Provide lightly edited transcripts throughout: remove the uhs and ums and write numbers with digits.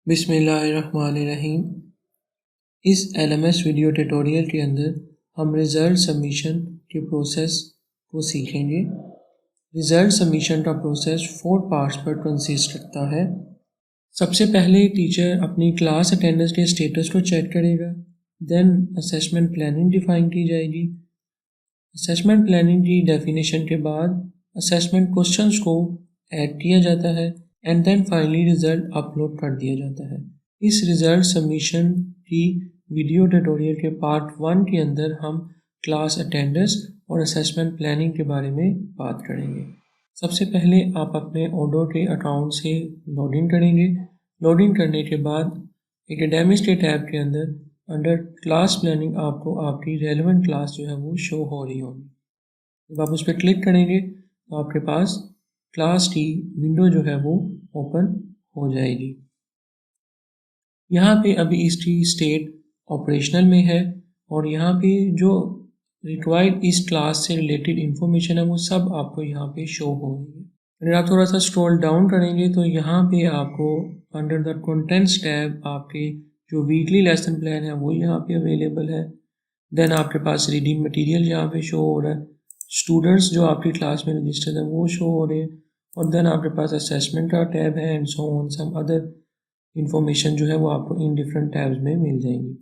बिस्मिल्लाहिर्रहमानिर्रहीम। इस LMS video tutorial के अंदर हम रिज़ल्ट सबमिशन के प्रोसेस को सीखेंगे। रिज़ल्ट सबमिशन का प्रोसेस 4 पार्ट्स पर कंसिस्ट करता है। सबसे पहले टीचर अपनी क्लास अटेंडेंस के स्टेटस को चेक करेगा। देन असेसमेंट प्लानिंग डिफ़ाइन की जाएगी। असेसमेंट प्लानिंग की डेफिनेशन के बाद असेसमेंट क्वेश्चंस को ऐड किया जाता है and then finally result upload कर दिया जाता है। इस रिज़ल्ट सबमिशन की वीडियो ट्यूटोरियल के पार्ट 1 के अंदर हम क्लास अटेंडेंस और असेसमेंट प्लानिंग के बारे में बात करेंगे। सबसे पहले आप अपने ओडो के अकाउंट से लॉगिन करेंगे। लॉगिन करने के बाद एकेडमिक्स के टैब के अंदर अंडर क्लास प्लानिंग आपको आपकी रेलेवेंट क्लास जो है वो शो हो रही होगी। जब आप उस पर क्लिक करेंगे तो आपके पास क्लास की विंडो जो है वो ओपन हो जाएगी। यहाँ पे अभी इसकी स्टेट ऑपरेशनल में है और यहाँ पे जो रिक्वायर्ड इस क्लास से रिलेटेड इंफॉर्मेशन है वो सब आपको यहाँ पे शो हो रही है। अगर आप थोड़ा सा स्क्रॉल डाउन करेंगे तो यहाँ पे आपको अंडर द कंटेंट्स टैब आपके जो वीकली लेसन प्लान है वो यहाँ पे अवेलेबल है। देन आपके पास रीडिंग मटेरियल यहाँ पे शो हो रहा है। स्टूडेंट्स जो आपकी क्लास में रजिस्टर्ड है वो शो हो रहे हैं और देन आपके पास असेसमेंट का टैब है and so on some other information जो है वो आपको इन डिफरेंट टैब्स में मिल जाएंगी।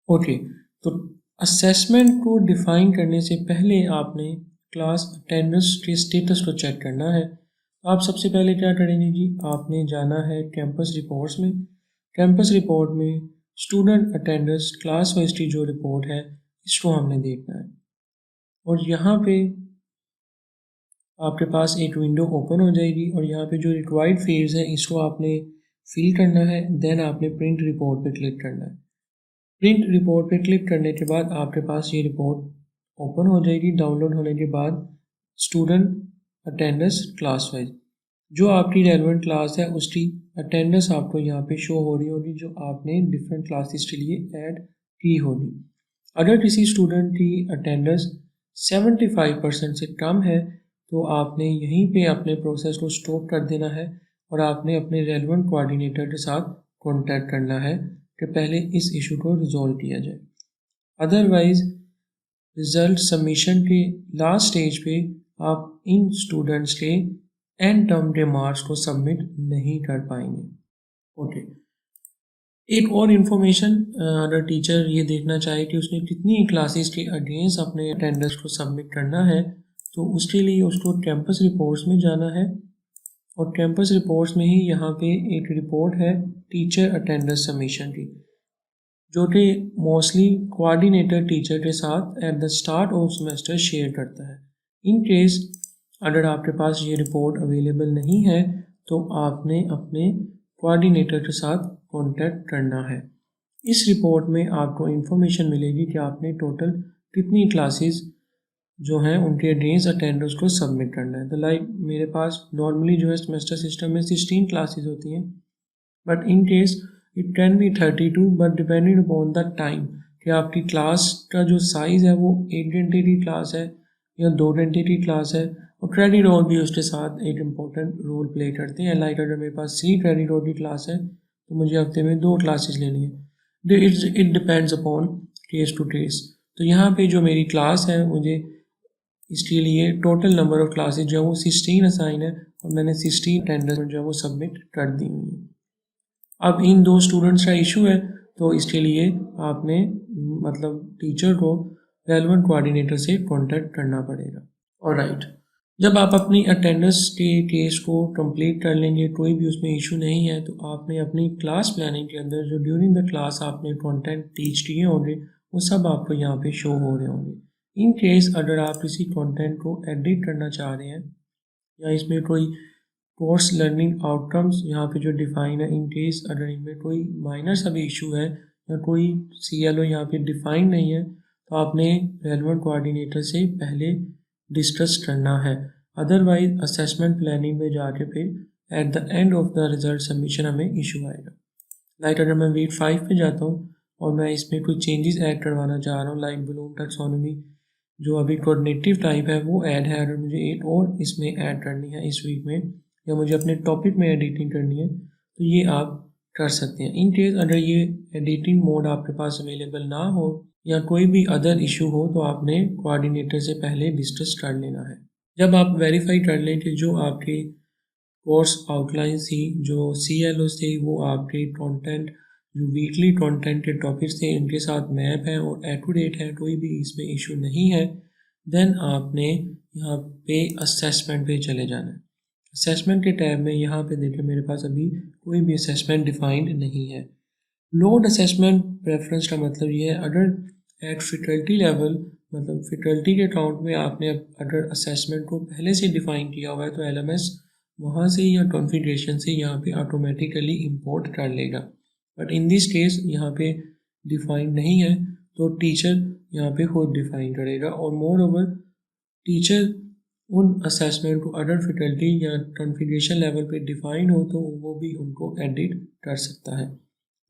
ओके, तो असेसमेंट को डिफाइन करने से पहले आपने क्लास अटेंडेंस के स्टेटस को चेक करना है। आप सबसे पहले क्या करेंगे जी, आपने जाना है कैंपस रिपोर्ट्स में। कैंपस रिपोर्ट में स्टूडेंट अटेंडेंस क्लास वाइज की जो रिपोर्ट है इसको हमने देखना है और यहाँ पे आपके पास एक विंडो ओपन हो जाएगी और यहाँ पे जो रिक्वायर्ड फील्ड्स हैं इसको आपने फिल करना है। देन आपने प्रिंट रिपोर्ट पे क्लिक करना है। प्रिंट रिपोर्ट पे क्लिक करने के बाद आपके पास ये रिपोर्ट ओपन हो जाएगी। डाउनलोड होने के बाद स्टूडेंट अटेंडेंस क्लास वाइज जो आपकी रेलेवेंट क्लास है उसकी अटेंडेंस आपको यहाँ पे शो हो रही होगी जो आपने डिफरेंट क्लासेस के लिए ऐड की होगी। अगर किसी स्टूडेंट की अटेंडेंस 75% से कम है तो आपने यहीं पे अपने प्रोसेस को स्टॉप कर देना है और आपने अपने रेलेवेंट कोऑर्डिनेटर के साथ कांटेक्ट करना है कि पहले इस इशू को रिजॉल्व किया जाए। अदरवाइज रिजल्ट सबमिशन के लास्ट स्टेज पे आप इन स्टूडेंट्स के एंड टर्म के मार्क्स को सबमिट नहीं कर पाएंगे। ओके, एक और इन्फॉर्मेशन, अगर टीचर ये देखना चाहे कि उसने कितनी क्लासेस के अगेंस्ट अपने अटेंडेंस को सबमिट करना है तो उसके लिए उसको कैंपस रिपोर्ट्स में जाना है और कैंपस रिपोर्ट्स में ही यहाँ पे एक रिपोर्ट है टीचर अटेंडेंस सबमिशन की जो कि मोस्टली कोऑर्डिनेटर टीचर के साथ at the start of semester share करता है। इन केस अगर आपके पास ये रिपोर्ट अवेलेबल नहीं है तो आपने अपने कोऑर्डिनेटर के साथ कांटेक्ट करना है। इस रिपोर्ट में आपको इन्फॉर्मेशन मिलेगी कि आपने टोटल कितनी क्लासेस जो हैं उनके अगेंस्ट अटेंडेंस को सबमिट करना है। तो लाइक मेरे पास नॉर्मली जो है सेमेस्टर सिस्टम में 16 क्लासेस होती हैं but in case it can be 32 but depending upon the time कि आपकी क्लास का जो साइज़ है वो 1 घंटे की क्लास है या 2 घंटे की क्लास है और क्रेडिट आवर भी उसके साथ एक इम्पॉर्टेंट रोल प्ले करते हैं। लाइक अगर मेरे पास 3 क्रेडिट आवर की क्लास है तो मुझे हफ्ते में 2 क्लासेस लेनी है। It depends upon case to case. तो यहाँ पे जो मेरी क्लास है मुझे इसके लिए टोटल नंबर ऑफ क्लासेस जो है वो 16 असाइन है और मैंने 16 अटेंडेंस जो है वो सबमिट कर दी हुई है। अब इन 2 स्टूडेंट्स का इशू है तो इसके लिए आपने मतलब टीचर को रेलेवेंट कोऑर्डिनेटर से कांटेक्ट करना पड़ेगा। ऑलराइट, जब आप अपनी अटेंडेंस के केस को कंप्लीट कर लेंगे, कोई भी उसमें इशू नहीं है, तो आपने अपनी क्लास प्लानिंग के अंदर जो ड्यूरिंग द क्लास आपने कंटेंट टीच किए होंगे वो सब आपको यहाँ पे शो हो रहे होंगे। इन केस अगर आप किसी कंटेंट को एडिट करना चाह रहे हैं या इसमें कोई कोर्स लर्निंग आउटकम्स यहाँ पे जो डिफाइन है, इन केस अगर इनमें कोई माइनर सा भी इशू है या कोई CLO यहाँ पे डिफाइन नहीं है तो आपने रेलेवेंट कोऑर्डिनेटर से पहले डिस्कस करना है। अदरवाइज असेसमेंट प्लानिंग में जाके फिर at the end of the result submission हमें इशू आएगा। लाइक अगर मैं वीक 5 पे जाता हूँ और मैं इसमें कुछ चेंजेस ऐड करवाना चाह रहा हूँ, लाइक ब्लूम टैक्सोनॉमी जो अभी कोऑर्डिनेटिव टाइप है वो ऐड है, अगर मुझे एक और इसमें ऐड करनी है इस वीक में या मुझे अपने टॉपिक में एडिटिंग करनी है तो ये आप कर सकते हैं। इन केस अगर ये एडिटिंग मोड आपके पास अवेलेबल ना हो या कोई भी अदर इशू हो तो आपने कोऑर्डिनेटर से पहले डिस्कस कर लेना है। जब आप वेरीफाई कर लें कि जो आपके कोर्स आउटलाइन थी, जो CLOs थे, वो आपके कंटेंट जो वीकली कंटेंट के टॉपिक्स थे इनके साथ मैप है और एक्यूरेट है, कोई भी इसमें इशू नहीं है, देन आपने यहाँ पे असेसमेंट पे चले जाना है। असेसमेंट के टैब में यहाँ पे देखिए मेरे पास अभी कोई भी असेसमेंट डिफाइंड नहीं है। लोड असेसमेंट प्रेफरेंस का मतलब ये है अगर एट फैकल्टी लेवल मतलब फैकल्टी के अकाउंट में आपने अगर असेसमेंट को पहले से डिफाइन किया हुआ है तो LMS वहाँ से या कॉन्फ़िगरेशन से यहाँ पे ऑटोमेटिकली इंपोर्ट कर लेगा। बट इन दिस केस यहाँ पे डिफाइन नहीं है तो टीचर यहाँ पे खुद डिफाइन करेगा और मोर ओवर टीचर उन असेसमेंट को अदर फैकल्टी या कॉन्फ़िगरेशन लेवल पे डिफाइन हो तो वो भी उनको एडिट कर सकता है।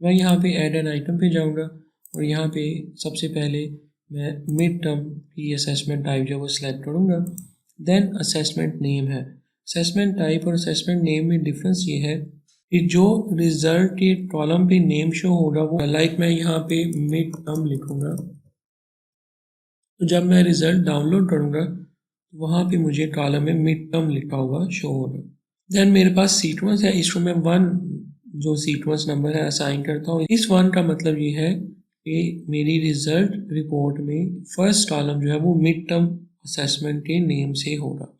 मैं यहाँ पे ऐड एन आइटम पे जाऊँगा और यहाँ पे सबसे पहले मैं मिड टर्म की असेसमेंट टाइप जो वो सिलेक्ट करूँगा। देन असेसमेंट नेम है। असेसमेंट टाइप और असेसमेंट नेम में डिफरेंस ये है कि जो रिजल्ट के कॉलम पे नेम शो होगा वो लाइक मैं यहाँ पे मिड टर्म लिखूँगा, तो जब मैं रिज़ल्ट डाउनलोड करूँगा तो वहाँ पे मुझे कॉलम में मिड टर्म लिखा हुआ शो होगा। देन मेरे पास सीक्वेंस है, इसको मैं 1 जो सीक्वेंस नंबर है असाइन करता हूँ। इस 1 का मतलब ये है कि मेरी रिज़ल्ट रिपोर्ट में फर्स्ट कॉलम जो है वो मिड टर्म असेसमेंट के नेम से होगा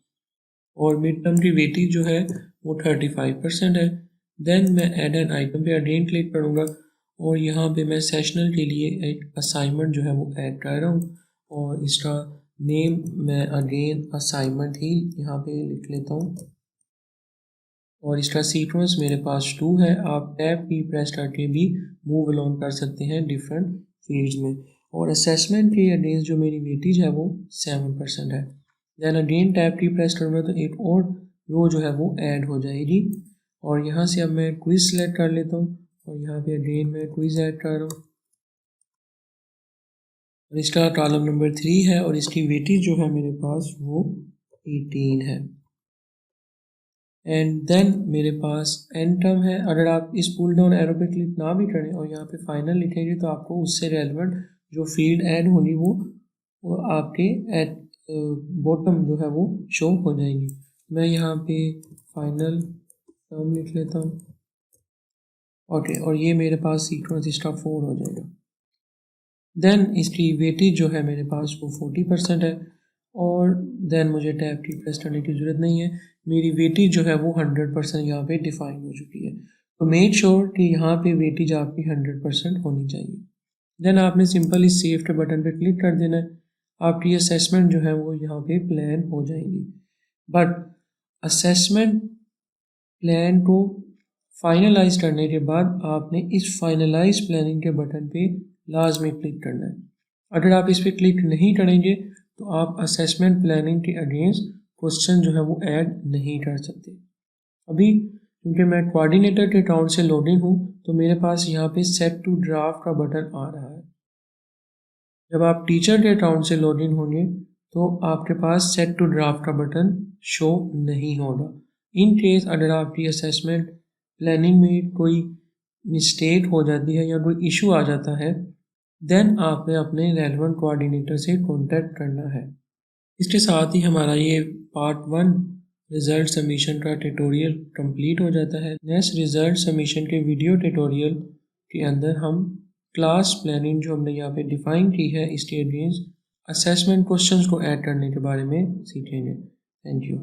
और मिड टर्म की वेटेज जो है वो 35% है। देन मैं ऐड एन आइटम पे अगेन क्लिक करूँगा और यहाँ पे मैं सेशनल के लिए एक असाइनमेंट जो है वो ऐड कर रहा हूँ और इसका नेम मैं अगेन असाइनमेंट ही यहाँ पे लिख लेता हूँ और इसका सीक्वेंस मेरे पास 2 है। आप टैब की प्रेस करके भी मूव अलोन कर सकते हैं डिफरेंट फील्ड्स में और असेसमेंट के अगेंस्ट जो मेरी वेटेज है वो 7% है। देन अगेन टैब की प्रेस करूँगा तो एक और रो जो है वो ऐड हो जाएगी और यहाँ से अब मैं क्विज सेलेक्ट कर लेता हूँ और यहाँ पे अगेन मैं क्विज ऐड कर रहा हूँ और इसका कॉलम नंबर 3 है और इसकी वेटेज जो है मेरे पास वो 18 है। एंड देन मेरे पास एंड टर्म है। अगर आप इस पुल डाउन एरो पे क्लिक ना भी करें और यहाँ पे फाइनल लिखेंगे तो आपको उससे रेलेवेंट जो फील्ड ऐड होगी वो आपके एट बॉटम जो है वो शो हो जाएगी। मैं यहाँ पे फाइनल टर्म लिख लेता हूँ ओके और ये मेरे पास सीक्वेंस इसका 4 हो जाएगा। देन इसकी वेटेज जो है मेरे पास वो 40% है और देन मुझे टैब की प्रेस करने की ज़रूरत नहीं है, मेरी वेटेज जो है वो 100% यहाँ पे डिफाइन हो चुकी है। तो मेक श्योर कि यहाँ पे वेटेज आपकी 100% होनी चाहिए। देन आपने सिंपल इस सेव के बटन पे क्लिक कर देना है, आपकी असेसमेंट जो है वो यहाँ पे प्लान हो जाएगी। बट असेसमेंट प्लान को फाइनलाइज करने के बाद आपने इस फाइनलाइज प्लानिंग के बटन पे लाजमी क्लिक करना है। अगर आप इस पर क्लिक नहीं करेंगे तो आप असेसमेंट प्लानिंग के अगेंस्ट क्वेश्चन जो है वो ऐड नहीं कर सकते। अभी क्योंकि मैं कोऑर्डिनेटर के अकाउंट से लॉगिन हूँ तो मेरे पास यहाँ पे सेट टू ड्राफ्ट का बटन आ रहा है। जब आप टीचर के अकाउंट से लॉगिन होंगे तो आपके पास सेट टू ड्राफ्ट का बटन शो नहीं होगा। इन केस अगर आपकी असेसमेंट प्लानिंग में कोई मिस्टेक हो जाती है या कोई इशू आ जाता है देन आपने अपने रेलेवेंट कोऑर्डिनेटर से कांटेक्ट करना है। इसके साथ ही हमारा ये पार्ट 1 रिज़ल्ट सबमिशन का ट्यूटोरियल कंप्लीट हो जाता है। नेक्स्ट रिज़ल्ट सबमिशन के वीडियो ट्यूटोरियल के अंदर हम क्लास प्लानिंग जो हमने यहाँ पे डिफ़ाइन की है इसके अगेंस्ट असेसमेंट क्वेश्चंस को ऐड करने के बारे में सीखेंगे। Thank you.